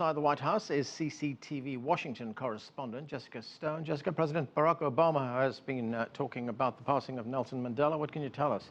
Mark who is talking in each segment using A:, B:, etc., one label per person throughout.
A: Inside the White House is CCTV Washington correspondent Jessica Stone. Jessica, President Barack Obama has been talking about the passing of Nelson Mandela. What can you tell us?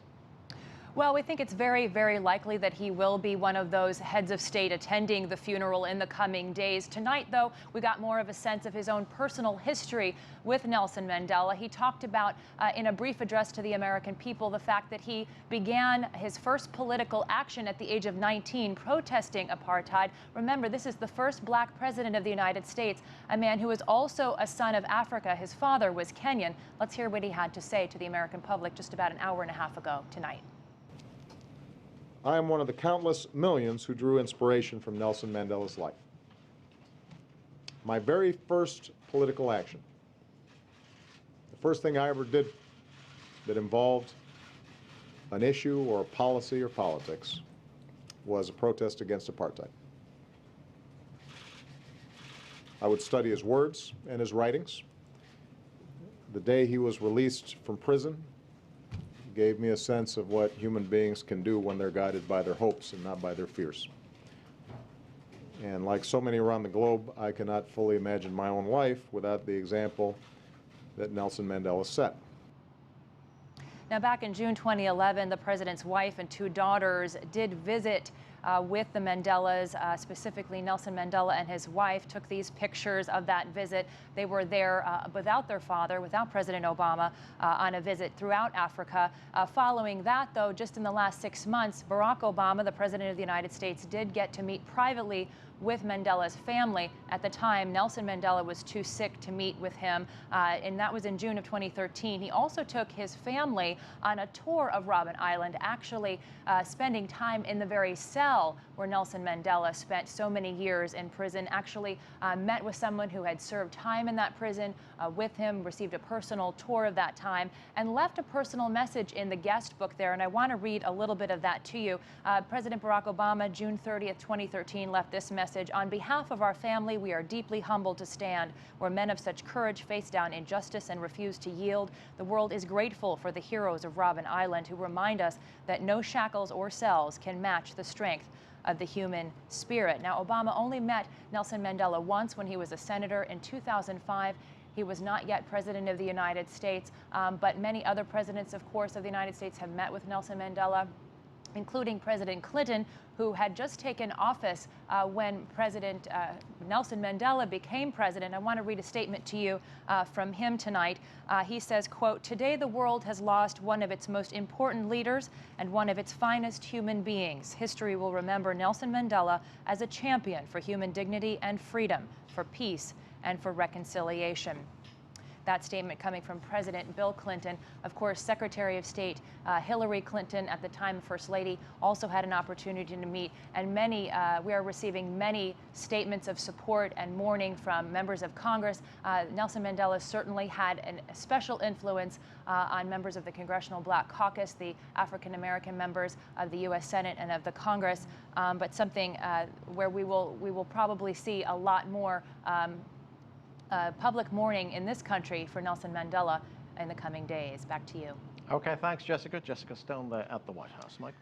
B: Well, we think it's very, very likely that he will be one of those heads of state attending the funeral in the coming days. Tonight, though, we got more of a sense of his own personal history with Nelson Mandela. He talked about, in a brief address to the American people, the fact that he began his first political action at the age of 19, protesting apartheid. Remember, this is the first black president of the United States, a man who is also a son of Africa. His father was Kenyan. Let's hear what he had to say to the American public just about an hour and a half ago tonight.
C: I am one of the countless millions who drew inspiration from Nelson Mandela's life. My very first political action, the first thing I ever did that involved an issue or a policy or politics, was a protest against apartheid. I would study his words and his writings. The day he was released from prison gave me a sense of what human beings can do when they're guided by their hopes and not by their fears. And like so many around the globe, I cannot fully imagine my own life without the example that Nelson Mandela set.
B: Now, back in June 2011, the president's wife and two daughters did visit with the Mandelas, specifically Nelson Mandela and his wife took these pictures of that visit. They were there without their father, without President Obama, on a visit throughout Africa. Following that, though, just in the last 6 months, Barack Obama, the president of the United States, did get to meet privately with Mandela's family. At the time, Nelson Mandela was too sick to meet with him, and that was in June of 2013. He also took his family on a tour of Robben Island, actually spending time in the very cell where Nelson Mandela spent so many years in prison, actually met with someone who had served time in that prison with him, received a personal tour of that time, and left a personal message in the guest book there. And I want to read a little bit of that to you. President Barack Obama, June 30th, 2013, left this message. On behalf of our family, we are deeply humbled to stand where men of such courage face down injustice and refuse to yield. The world is grateful for the heroes of Robben Island who remind us that no shackles or cells can match the strength of the human spirit. Now, Obama only met Nelson Mandela once when he was a senator in 2005. He was not yet president of the United States, but many other presidents, of course, of the United States have met with Nelson Mandela, including President Clinton, who had just taken office when President Nelson Mandela became president. I want to read a statement to you from him tonight. He says, quote, "Today the world has lost one of its most important leaders and one of its finest human beings. History will remember Nelson Mandela as a champion for human dignity and freedom, for peace and for reconciliation." That statement coming from President Bill Clinton. Of course, Secretary of State Hillary Clinton, at the time First Lady, also had an opportunity to meet. And we are receiving many statements of support and mourning from members of Congress. Nelson Mandela certainly had a special influence on members of the Congressional Black Caucus, the African American members of the U.S. Senate and of the Congress, but something where we will probably see a lot more public mourning in this country for Nelson Mandela in the coming days. Back to you.
A: Okay, thanks, Jessica. Jessica Stone there at the White House. Mike?